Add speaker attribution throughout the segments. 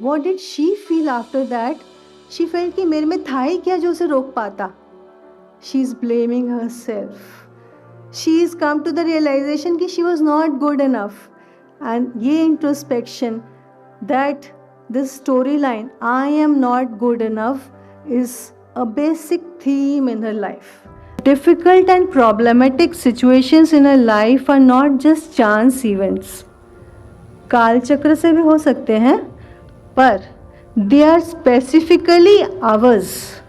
Speaker 1: what did she feel after that? She felt कि मेरे में था ही क्या जो उसे रोक पाता. She's blaming herself. She's come to the realization कि she was not good enough. And ये introspection, that this storyline, I am not good enough, is a basic theme in her life. Difficult and problematic situations in her life are not just chance events. काल चक्र से भी हो सकते हैं, पर they are specifically ours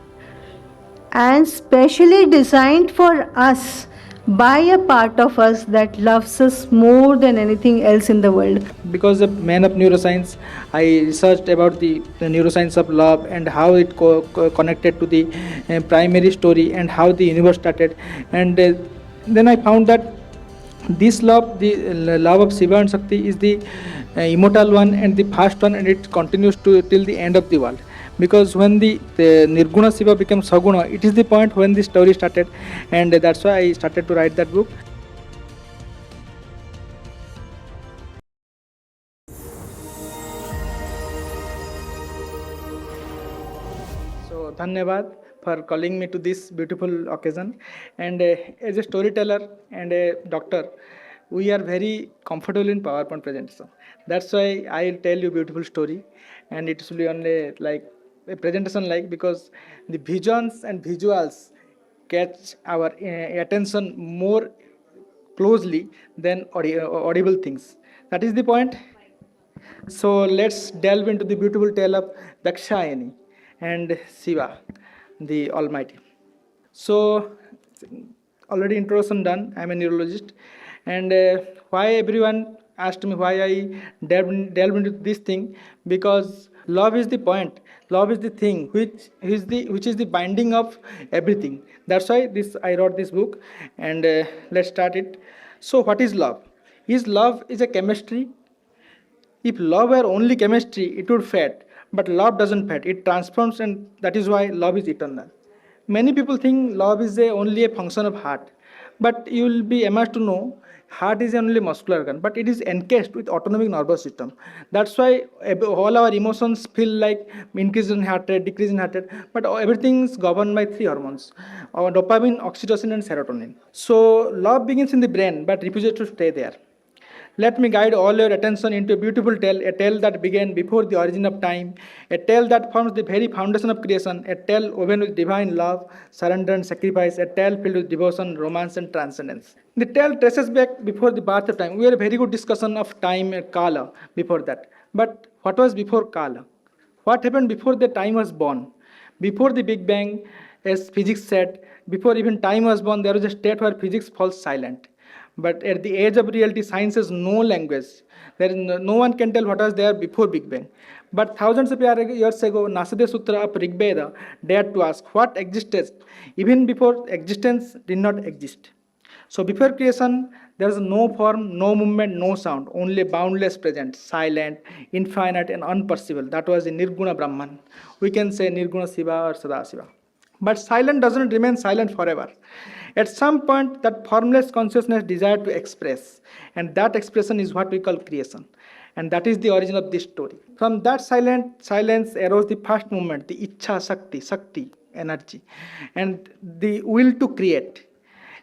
Speaker 1: and specially designed for us by a part of us that loves us more than anything else in the world.
Speaker 2: Because a man of neuroscience, I researched about the neuroscience of love and how it connected to the primary story and how the universe started. And then I found that this love, the love of Shiva and Shakti, is the immortal one and the first one, and it continues to till the end of the world. Because when the Nirguna Shiva becomes Saguna, it is the point when the story started, and that's why I started to write that book. So, dhanyavad for calling me to this beautiful occasion. And as a storyteller and a doctor, we are very comfortable in PowerPoint presentation. That's why I'll tell you beautiful story, and it will be only like a presentation, like, because the visions and visuals catch our attention more closely than audible things. That is the point. So let's delve into the beautiful tale of Dakshayani and Shiva, the Almighty. So already introduction done. I'm a neurologist, and why everyone asked me why I delve into this thing, because love is the point. Love is the thing which is the binding of everything. That's why I wrote this book, and let's start it. So what is love? Love is a chemistry? If love were only chemistry, it would fade. But love doesn't fade, it transforms, and that is why love is eternal. Many people think love is only a function of heart. But you will be amazed to know heart is only muscular organ, but it is encased with autonomic nervous system. That's why all our emotions feel like increase in heart rate, decrease in heart rate, but everything is governed by three hormones: dopamine, oxytocin, and serotonin. So love begins in the brain, but refuses to stay there. Let me guide all your attention into a beautiful tale, a tale that began before the origin of time, a tale that forms the very foundation of creation, a tale woven with divine love, surrender and sacrifice, a tale filled with devotion, romance and transcendence. The tale traces back before the birth of time. We had a very good discussion of time and Kala before that. But what was before Kala? What happened before the time was born? Before the Big Bang, as physics said, before even time was born, there was a state where physics falls silent. But at the age of reality, science has no language. There is no one can tell what was there before Big Bang. But thousands of years ago, Nasade Sutra of Rig Veda dared to ask what existed even before existence did not exist. So before creation, there was no form, no movement, no sound, only boundless presence, silent, infinite, and unperceivable. That was the Nirguna Brahman. We can say Nirguna Shiva or Sadashiva. But silence doesn't remain silent forever. At some point, that formless consciousness desired to express, and that expression is what we call creation. And that is the origin of this story. From that silence arose the first movement, the Shakti, energy, and the will to create.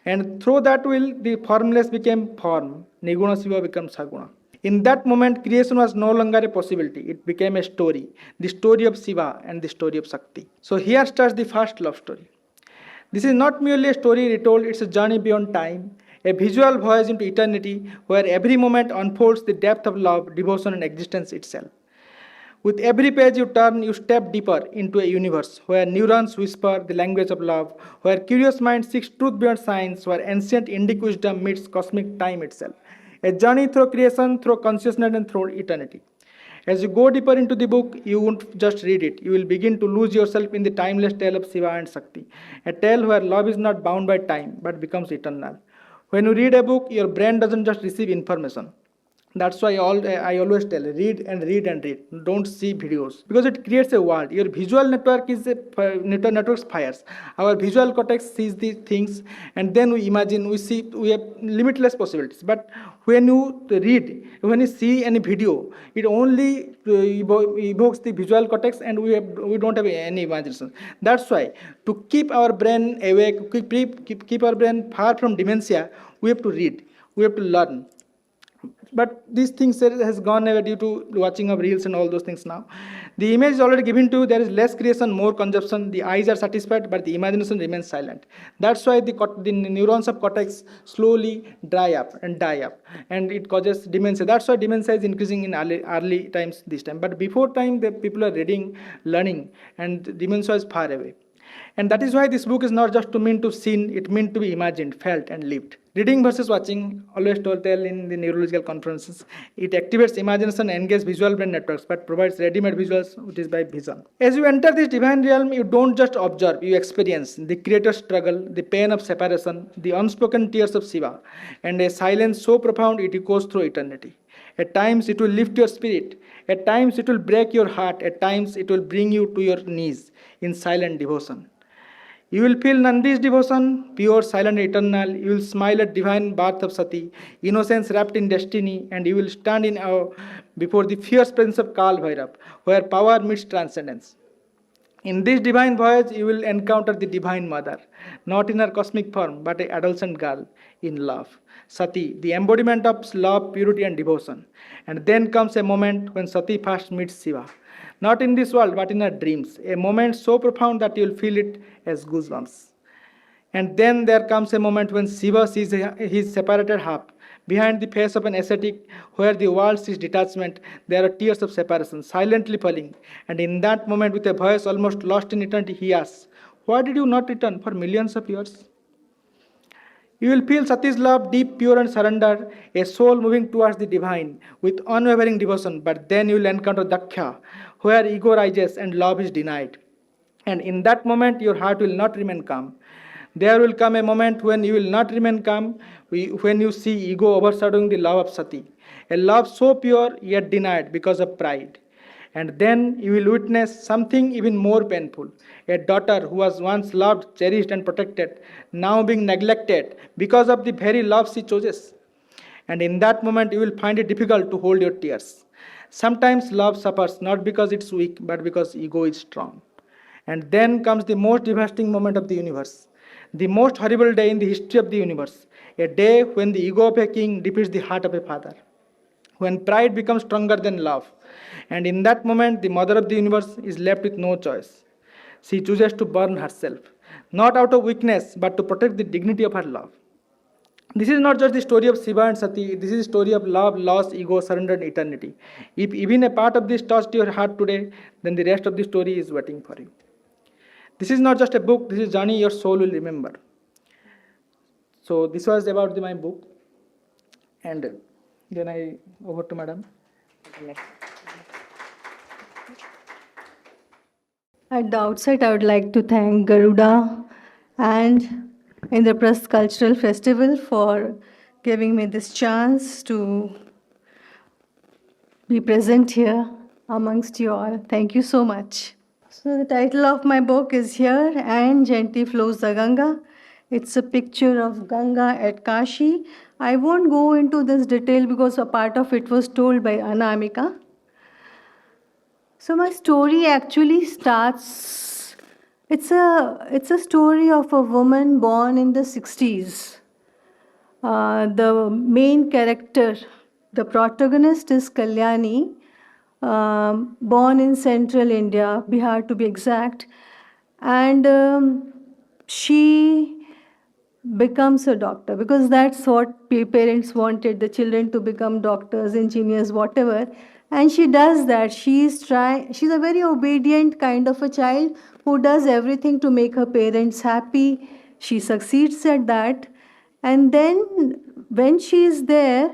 Speaker 2: And through that will, the formless became form. Nirguna Shiva becomes Saguna. In that moment, creation was no longer a possibility. It became a story. The story of Shiva and the story of Shakti. So here starts the first love story. This is not merely a story retold, it's a journey beyond time, a visual voyage into eternity where every moment unfolds the depth of love, devotion, and existence itself. With every page you turn, you step deeper into a universe where neurons whisper the language of love, where curious mind seeks truth beyond science, where ancient Indic wisdom meets cosmic time itself. A journey through creation, through consciousness, and through eternity. As you go deeper into the book, you won't just read it. You will begin to lose yourself in the timeless tale of Shiva and Shakti. A tale where love is not bound by time, but becomes eternal. When you read a book, your brain doesn't just receive information. That's why I always tell, read and read and read. Don't see videos because it creates a world. Your visual network is a networks fires. Our visual cortex sees these things, and then we imagine, we see, we have limitless possibilities. But when you read, when you see any video, it only evokes the visual cortex, and we don't have any imagination. That's why to keep our brain awake, keep our brain far from dementia, we have to read, we have to learn. But these things has gone away due to watching of reels and all those things. Now the image is already given to you. There is less creation, more consumption. The eyes are satisfied, but the imagination remains silent. That's why the neurons of cortex slowly dry up and die up, and it causes dementia. That's why dementia is increasing in early times this time. But before time, the people are reading, learning, and dementia is far away. And that is why this book is not just to mean to seen, it meant to be imagined, felt, and lived. Reading versus watching, always tell in the neurological conferences, it activates imagination, engages visual brain networks, but provides ready-made visuals, which is by vision. As you enter this divine realm, you don't just observe, you experience the creator's struggle, the pain of separation, the unspoken tears of Shiva, and a silence so profound it echoes through eternity. At times it will lift your spirit, at times it will break your heart, at times it will bring you to your knees in silent devotion. You will feel Nandi's devotion, pure, silent, eternal. You will smile at divine birth of Sati, innocence wrapped in destiny, and you will stand in awe before the fierce presence of Kal Bhairav, where power meets transcendence. In this divine voyage, you will encounter the Divine Mother, not in her cosmic form, but an adolescent girl in love. Sati, the embodiment of love, purity, and devotion. And then comes a moment when Sati first meets Shiva. Not in this world, but in her dreams. A moment so profound that you will feel it as goosebumps. And then there comes a moment when Shiva sees his separated half. Behind the face of an ascetic, where the world sees detachment, there are tears of separation, silently falling. And in that moment, with a voice almost lost in eternity, he asks, "Why did you not return for millions of years?" You will feel Sati's love, deep, pure, and surrendered, a soul moving towards the divine with unwavering devotion. But then you will encounter Daksha, where ego rises and love is denied. And in that moment, your heart will not remain calm. There will come a moment when you will not remain calm, when you see ego overshadowing the love of Sati, a love so pure yet denied because of pride. And then you will witness something even more painful. A daughter who was once loved, cherished, and protected, now being neglected because of the very love she chooses. And in that moment, you will find it difficult to hold your tears. Sometimes love suffers not because it's weak, but because ego is strong. And then comes the most devastating moment of the universe, the most horrible day in the history of the universe, a day when the ego of a king defeats the heart of a father, when pride becomes stronger than love. And in that moment, the mother of the universe is left with no choice. She chooses to burn herself, not out of weakness, but to protect the dignity of her love. This is not just the story of Shiva and Sati, this is the story of love, loss, ego, surrender, and eternity. If even a part of this touched your heart today, then the rest of the story is waiting for you. This is not just a book, this is a journey your soul will remember. So this was about my book. And then I over to Madam.
Speaker 1: At the outset, I would like to thank Garuda and Indraprasth Cultural Festival for giving me this chance to be present here amongst you all. Thank you so much. So the title of my book is here, and Jayanti Flows the Ganga. It's a picture of Ganga at Kashi. I won't go into this detail because a part of it was told by Anamika. So my story actually starts, it's a story of a woman born in the 60s. The main character, the protagonist is Kalyani, born in central India, Bihar to be exact. And she becomes a doctor because that's what parents wanted, the children to become doctors, engineers, whatever. And she does that. She's a very obedient kind of a child who does everything to make her parents happy. She succeeds at that. And then when she is there,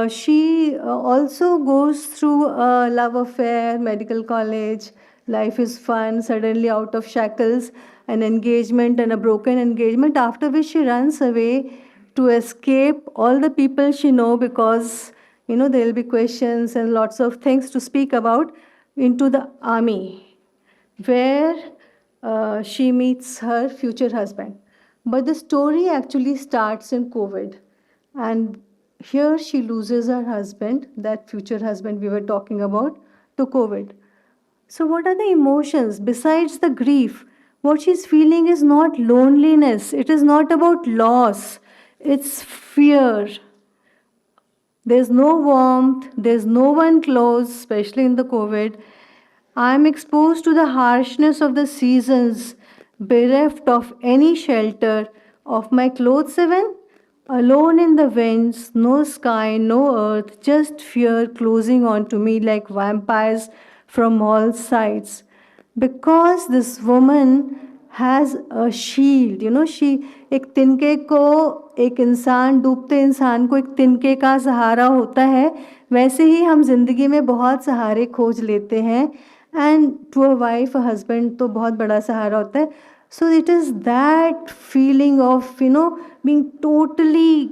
Speaker 1: she also goes through a love affair, medical college, life is fun, suddenly out of shackles, an engagement and a broken engagement, after which she runs away to escape all the people she knows because there will be questions and lots of things to speak about, into the army, where she meets her future husband. But the story actually starts in COVID. And here she loses her husband, that future husband we were talking about, to COVID. So, what are the emotions besides the grief? What she's feeling is not loneliness, it is not about loss, it's fear. There's no warmth, there's no one close, especially in the COVID. I'm exposed to the harshness of the seasons, bereft of any shelter, of my clothes even, alone in the winds, no sky, no earth, just fear closing on to me like vampires from all sides. Because this woman has a shield, she, एक तिनके को, एक इंसान, डूबते इंसान को एक तिनके का सहारा होता है, वैसे ही हम जिंदगी में बहुत सहारे खोज लेते हैं. And to a wife, a husband तो बहुत बड़ा सहारा होता है. So it is that feeling of being totally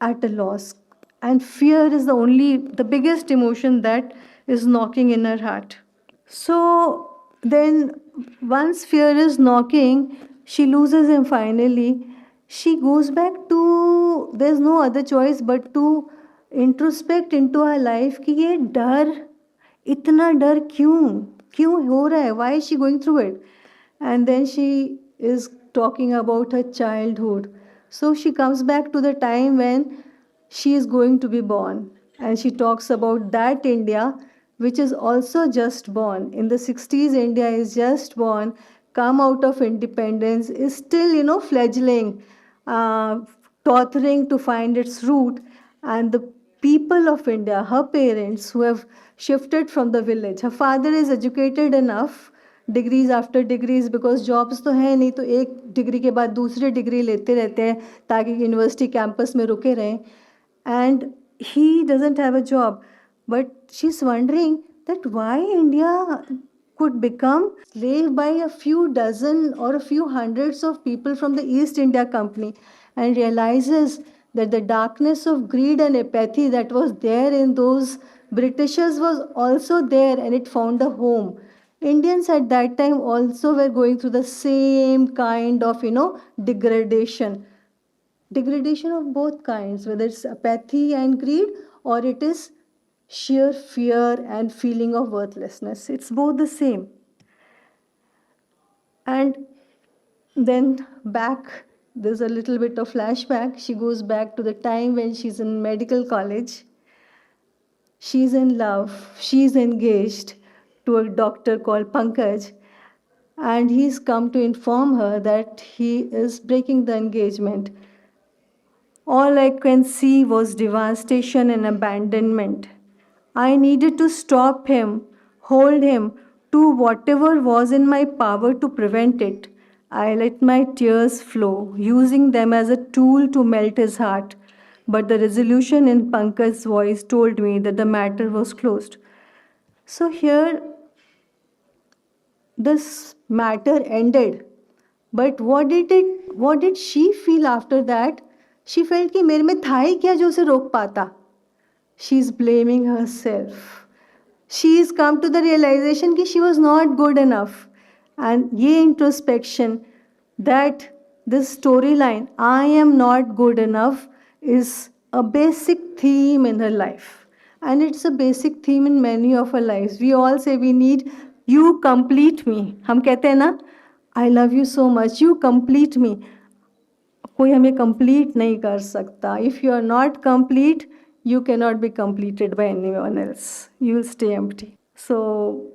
Speaker 1: at a loss, and fear is the biggest emotion that is knocking in her heart. So then, once fear is knocking, she loses him finally. She goes back to, there's no other choice but to introspect into her life कि ये डर, इतना डर क्यों हो रहा है? Why is she going through it? And then she is talking about her childhood. So she comes back to the time when she is going to be born, and she talks about that India which is also just born. In the 60s, India is just born, come out of independence, is still, fledgling, tottering to find its root. And the people of India, her parents, who have shifted from the village, her father is educated enough, degrees after degrees, because jobs तो है नहीं, तो एक degree के बाद दूसरी degree लेते रहते हैं ताकि यूनिवर्सिटी कैंपस में रुके रहें. And he doesn't have a job, but she's wondering that why India could become slave by a few dozen or a few hundreds of people from the East India Company, and realizes that the darkness of greed and apathy that was there in those Britishers was also there, and it found a home. Indians at that time also were going through the same kind of, degradation. Degradation of both kinds, whether it's apathy and greed or it is sheer fear and feeling of worthlessness. It's both the same. And then back, there's a little bit of flashback. She goes back to the time when she's in medical college. She's in love. She's engaged to a doctor called Pankaj. And he's come to inform her that he is breaking the engagement. All I can see was devastation and abandonment. I needed to stop him, hold him, do whatever was in my power to prevent it. I let my tears flow, using them as a tool to melt his heart. But the resolution in Pankaj's voice told me that the matter was closed. So here, this matter ended. But what did she feel after that? She felt कि मेरे में था ही क्या जो उसे रोक पाता. She's blaming herself. She's come to the realization that she was not good enough. And ये introspection, that this storyline, I am not good enough, is a basic theme in her life. And it's a basic theme in many of our lives. We all say we need, you complete me. हम कहते हैं ना, I love you so much, you complete me. कोई हमें complete नहीं कर सकता. If you are not complete, you cannot be completed by anyone else. You will stay empty. So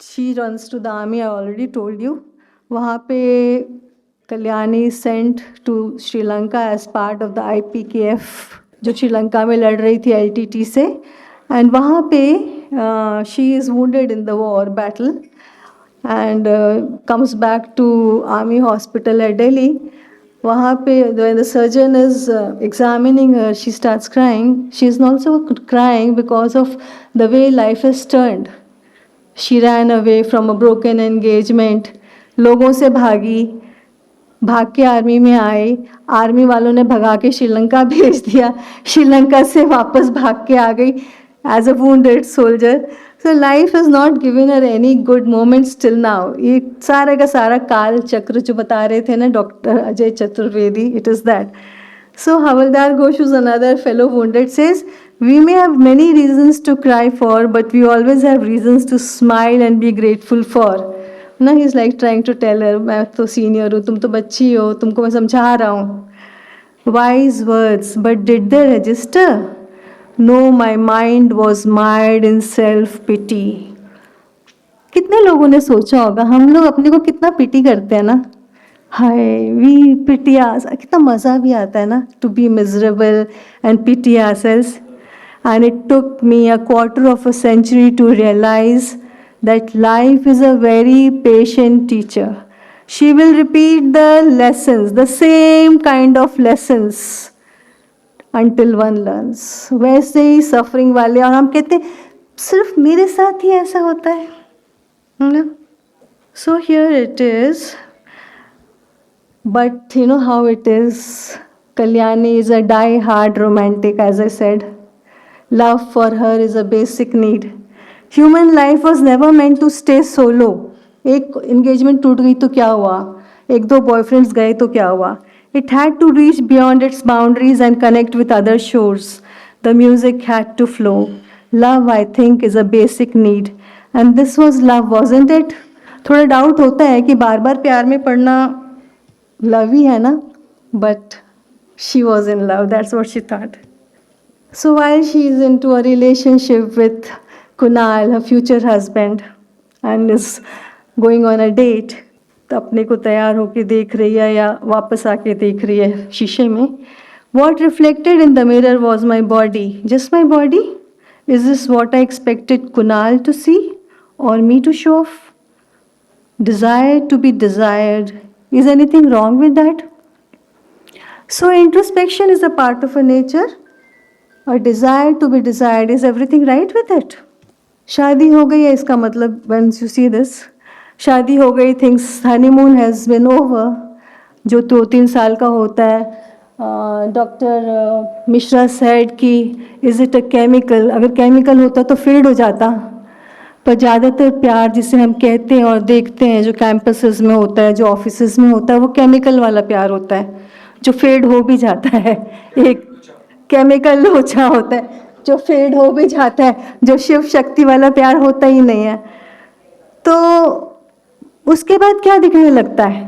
Speaker 1: she runs to the army, I already told you. वहाँ पे Kalyani is sent to Sri Lanka as part of the IPKF, जो श्रीलंका में लड़ रही थी LTT से. And वहाँ पे she is wounded in the war battle and comes back to army hospital at Delhi. वहाँ पे when the surgeon is examining her, she starts crying. She is also crying because of the way life has turned. She ran away from a broken engagement, लोगों से भागी, भाग के army में आए, army वालों ने भगा के श्रीलंका भेज दिया, श्रीलंका से वापस भाग के आ गई as a wounded soldier. So life has not given her any good moments till now. ये सारा का सारा काल चक्र जो बता रहे थे ना doctor Ajay Chaturvedi, it is that. So Havaldar Ghosh, who's another fellow wounded, says, we may have many reasons to cry for, but we always have reasons to smile and be grateful for. ना he's like trying to tell her, मैं तो senior हूँ, तुम तो बच्ची हो, तुमको मैं समझा रहा हूँ. Wise words, but did they register? No, my mind was mired in self-pity. कितने लोगों ने सोचा होगा, हम लोग अपने को कितना पिटी करते हैं ना, हाय वी पिटी आस, कितना मज़ा भी आता है ना to be miserable and pity ourselves. And it took me a quarter of a century to realise that life is a very patient teacher. She will repeat the lessons, the same kind of lessons until one learns. वैसे ही suffering वाले, और हम कहते हैं सिर्फ मेरे साथ ही ऐसा होता है ना. So here it is, but you know how it is. Kalyani is a die-hard romantic, as I said. Love for her is a basic need. Human life was never meant to stay solo. एक engagement टूट गई तो क्या हुआ, एक दो boyfriends गए तो क्या हुआ. It had to reach beyond its boundaries and connect with other shores. The music had to flow. Love, I think, is a basic need. And this was love, wasn't it? थोड़ा doubt होता है कि बार बार प्यार में पड़ना love ही है ना, but she was in love, that's what she thought. So while she is into a relationship with Kunal, her future husband, and is going on a date, तो अपने को तैयार होके देख रही है या वापस आके देख रही है शीशे में. What reflected in the mirror was my body. Just my body? Is this what I expected Kunal to see or me to show off? Desire to be desired. Is anything wrong with that? So introspection is a part of a nature. A desire to be desired. Is everything right with it? शादी हो गई है इसका मतलब, once you see this, शादी हो गई, things honeymoon has been over, जो 2-3 साल का होता है. डॉक्टर मिश्रा सेड कि इज़ इट अ केमिकल, अगर केमिकल होता तो फेड हो जाता. पर ज़्यादातर प्यार जिसे हम कहते हैं और देखते हैं जो कैंपसेस में होता है, जो ऑफिसेस में होता है, वो केमिकल वाला प्यार होता है जो फेड हो भी जाता है. एक केमिकल लोचा होता है जो फेड हो भी जाता है, जो शिव शक्ति वाला प्यार होता ही नहीं है. तो उसके बाद क्या दिखने लगता है,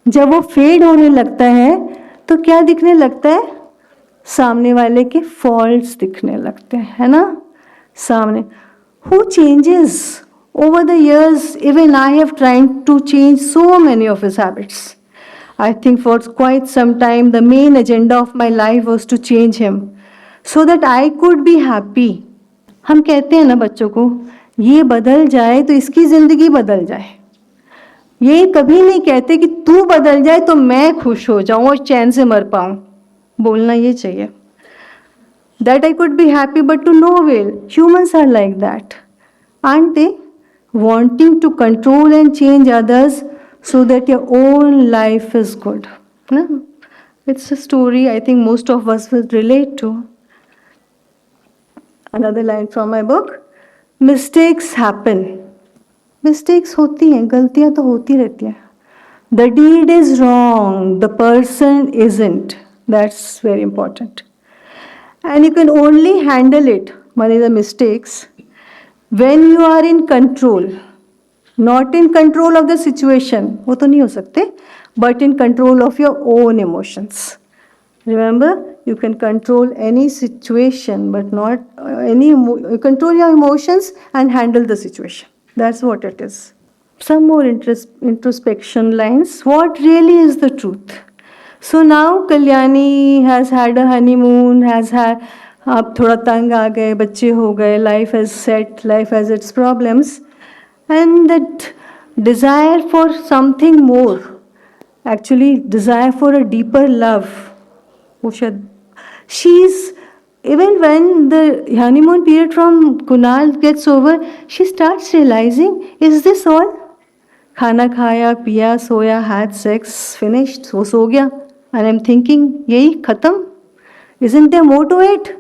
Speaker 1: जब वो फेड होने लगता है तो क्या दिखने लगता है, सामने वाले के फॉल्ट्स दिखने लगते हैं, है ना. सामने who changes over the years. Even I have tried to change so many of his habits. I think for quite some time the main agenda of my life was to change him so that I could be happy. हम कहते हैं ना बच्चों को, ये बदल जाए तो इसकी जिंदगी बदल जाए. ये कभी नहीं कहते कि तू बदल जाए तो मैं खुश हो जाऊं और चैन से मर पाऊं. बोलना ये चाहिए. That I could be happy, but to no avail. Humans are like that, aren't they? Wanting to control and change others so that your own life is good. No? It's a story I think most of us will relate to. Another line from my book. Mistakes happen. Mistakes होती हैं, गलतियां तो होती रहती हैं. The deed is wrong, the person isn't. That's very important. And you can only handle it, money the mistakes, when you are in control. Not in control of the situation, वो तो नहीं हो सकते, but in control of your own emotions. Remember, you can control any situation, but not you control your emotions and handle the situation. That's what it is. Some more introspection lines. What really is the truth? So now Kalyani has had a honeymoon, has had, आप थोड़ा तंग आ गए, बच्चे हो गए, life has set, life has its problems, and that desire for something more, actually desire for a deeper love. She's, even when the honeymoon period from Kunal gets over, she starts realizing, is this all? खाना खाया पिया सोया had sex finished वो सो गया and I'm thinking यही खत्म. Isn't there more to it?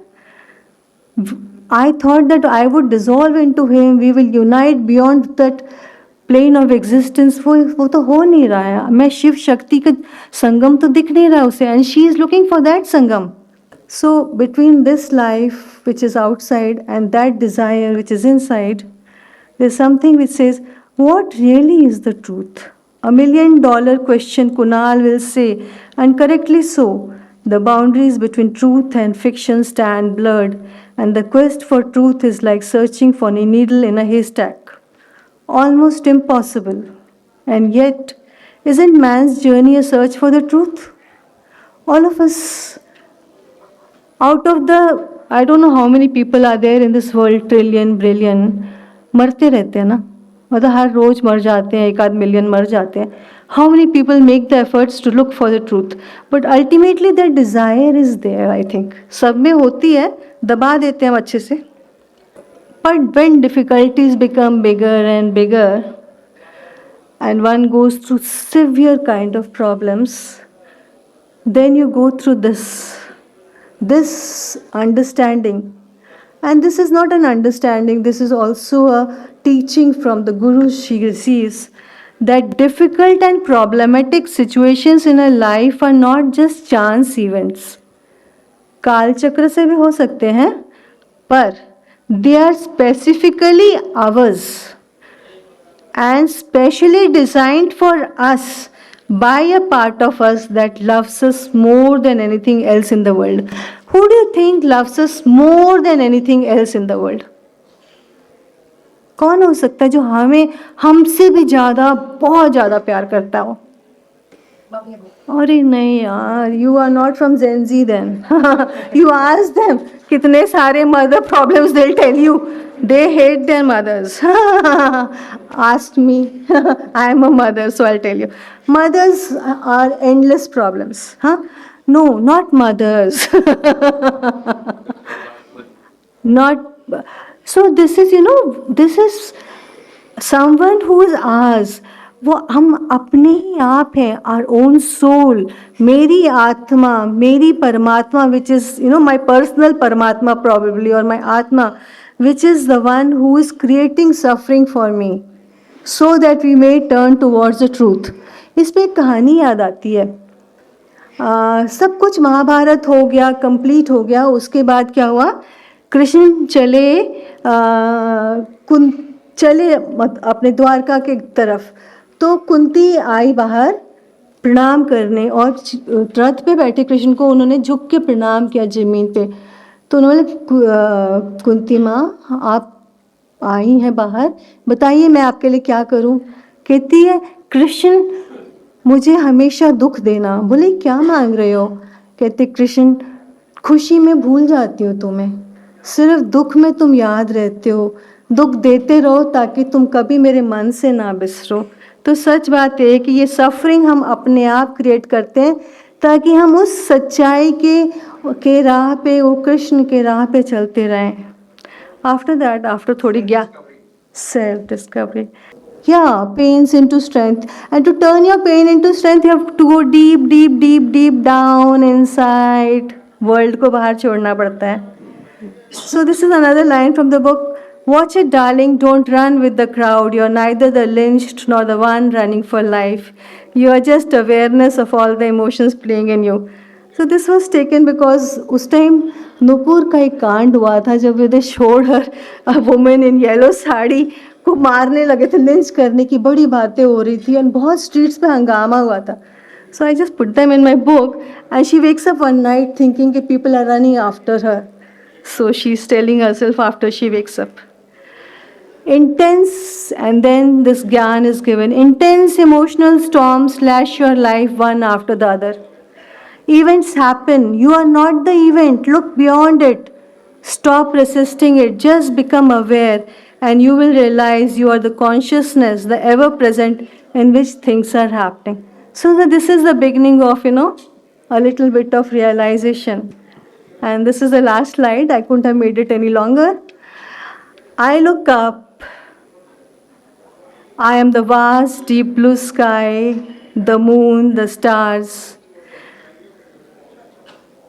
Speaker 1: I thought that I would dissolve into him, we will unite beyond that plane of existence. वो तो हो नहीं रहा है. मैं शिव शक्ति का संगम तो दिख नहीं रहा उसे, and she is looking for that sangam. So between this life which is outside and that desire which is inside, there's something which says, what really is the truth? $1 million question, Kunal will say, and correctly so. The boundaries between truth and fiction stand blurred, and the quest for truth is like searching for a needle in a haystack. Almost impossible. And yet, isn't man's journey a search for the truth? All of us, out of the, I don't know how many people are there in this world, trillion, billion, मरते रहते हैं ना, मतलब हर रोज मर जाते हैं, 1-8 million मर जाते हैं. How many people make the efforts to look for the truth? But ultimately that desire is there, I think. सब में होती है, दबा देते हैं हम अच्छे से. But when difficulties become bigger and bigger, and one goes through severe kind of problems, then you go through this understanding. And this is not an understanding, this is also a teaching from the Guru. She sees that difficult and problematic situations in our life are not just chance events. काल चक्र से भी हो सकते हैं, पर they are specifically ours and specially designed for us by a part of us that loves us more than anything else in the world. Who do you think loves us more than anything else in the world? कौन हो सकता है जो हमें हमसे भी ज़्यादा बहुत ज़्यादा प्यार करता हो? अरे नहीं यार, you are not from Gen Z then. You ask them, कितने सारे mother problems they'll tell you. They hate their mothers. Ask me. I am a mother, so I'll tell you. Mothers are endless problems. Huh? No, not mothers. Not. So this is, this is someone who is ours. वो हम अपने ही आप हैं, our own soul, मेरी आत्मा, मेरी परमात्मा, which is my personal परमात्मा probably, or my आत्मा, which is the one who is creating suffering for me, so that we may turn towards the truth. इस पे एक कहानी याद आती है. सब कुछ महाभारत हो गया, कंप्लीट हो गया. उसके बाद क्या हुआ? कृष्ण चले अपने द्वारका के तरफ. तो कुंती आई बाहर प्रणाम करने, और रथ पे बैठे कृष्ण को उन्होंने झुक के प्रणाम किया जमीन पे. तो उन्होंने कुंती माँ आप आई हैं बाहर, बताइए मैं आपके लिए क्या करूं? कहती है कृष्ण मुझे हमेशा दुख देना. बोले क्या मांग रहे हो? कहते कृष्ण खुशी में भूल जाती हो तुम्हें, सिर्फ दुख में तुम याद रहते हो. दुख देते रहो ताकि तुम कभी मेरे मन से ना बिसरो. तो सच बात है कि ये सफरिंग हम अपने आप क्रिएट करते हैं ताकि हम उस सच्चाई के राह पे, वो कृष्ण के राह पे चलते रहें. आफ्टर दैट, आफ्टर थोड़ी self discovery, pains into strength. And to turn your pain into strength, you have to go deep, deep, deep, deep down inside. World को बाहर छोड़ना पड़ता है. So this is another line from the book. Watch it, darling, don't run with the crowd. You're neither the lynched nor the one running for life. You are just awareness of all the emotions playing in you. So this was taken because उस time Nupur का एक कांड हुआ था जब they showed her a woman in yellow sari को मारने लगे थे, लिंच करने की बड़ी बातें हो रही थी, और बहुत स्ट्रीट्स पे हंगामा हुआ था. So I just put them in my book, and she wakes up one night thinking that people are running after her. So she's telling herself after she wakes up. Intense, and then this gyan is given. Intense emotional storms slash your life one after the other. Events happen. You are not the event. Look beyond it. Stop resisting it. Just become aware, and you will realize you are the consciousness, the ever present in which things are happening. So this is the beginning of, a little bit of realization. And this is the last slide. I couldn't have made it any longer. I look up I am the vast, deep blue sky, the moon, the stars,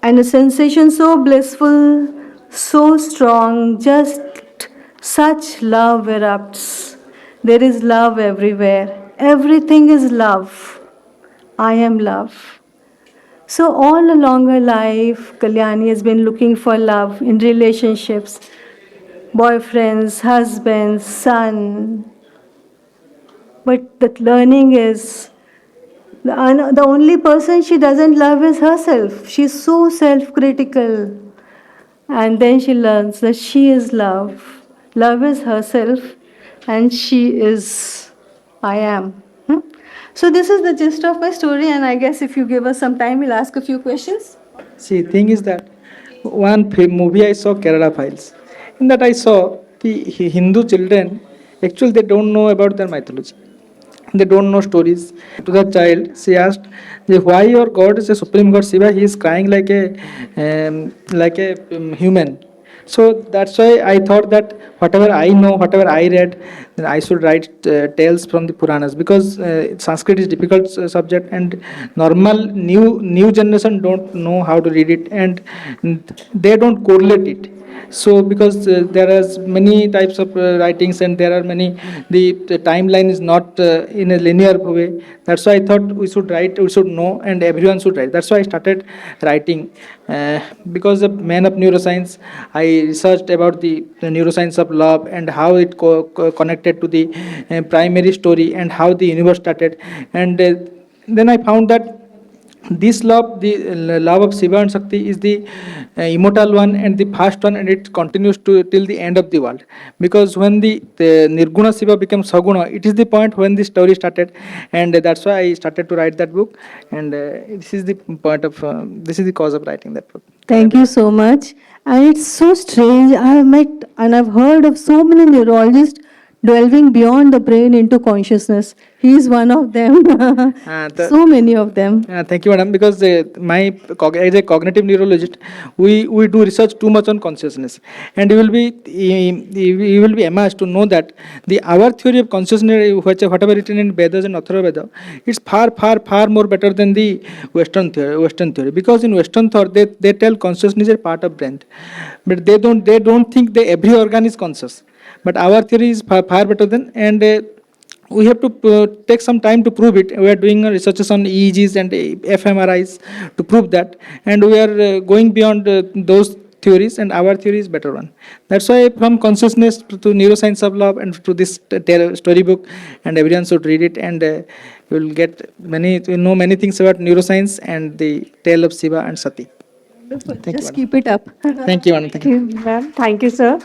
Speaker 1: and a sensation so blissful, so strong, just such love erupts. There is love everywhere. Everything is love. I am love. So, all along her life, Kalyani has been looking for love in relationships, boyfriends, husbands, son. But the learning is the only person she doesn't love is herself. She's so self critical. And then she learns that she is love. Love is herself, and she is I am. Hmm? So, this is the gist of my story, and I guess if you give us some time, we'll ask a few questions.
Speaker 2: See, thing is that one movie I saw, Kerala Files. In that I saw the Hindu children, actually they don't know about their mythology. They don't know stories. To the child, she asked, "Why your God is a supreme God Shiva? He is crying like a human." So that's why I thought that whatever I know, whatever I read, then I should write tales from the Puranas, because Sanskrit is difficult subject, and normal new generation don't know how to read it, and they don't correlate it. So because there are many types of writings, and there are many, the timeline is not in a linear way. That's why I thought we should write, we should know, and everyone should write. That's why I started writing. Because a man of neuroscience, I researched about the neuroscience of love, and how it connected to the primary story, and how the universe started. And then I found that this love, the love of Shiva and Shakti, is the immortal one and the fast one, and it continues to till the end of the world. Because when the Nirguna Shiva becomes Saguna, it is the point when the story started, and that's why I started to write that book. And this is the point of this is the cause of writing that book.
Speaker 1: Thank you so much. And it's so strange. I have met and I've heard of so many neurologists delving beyond the brain into consciousness. He is one of them. So many of them.
Speaker 2: Thank you, madam. Because as a cognitive neurologist, we do research too much on consciousness, and you will be amazed to know that the our theory of consciousness, whatever written in Vedas and Atharva Veda, it's far more better than the Western theory. Because in Western thought, they tell consciousness is a part of brain, but they don't think that every organ is conscious. But our theory is far better than, and we have to take some time to prove it. We are doing researches on EEGs and fMRIs to prove that, and we are going beyond those theories, and our theory is better one. That's why from consciousness to neuroscience of love, and to this storybook, and everyone should read it, and you will get you know many things about neuroscience and the tale of Shiva and Sati.
Speaker 1: Just keep it up.
Speaker 2: Thank you, Anand. Thank you.
Speaker 3: Ma'am, thank you, sir.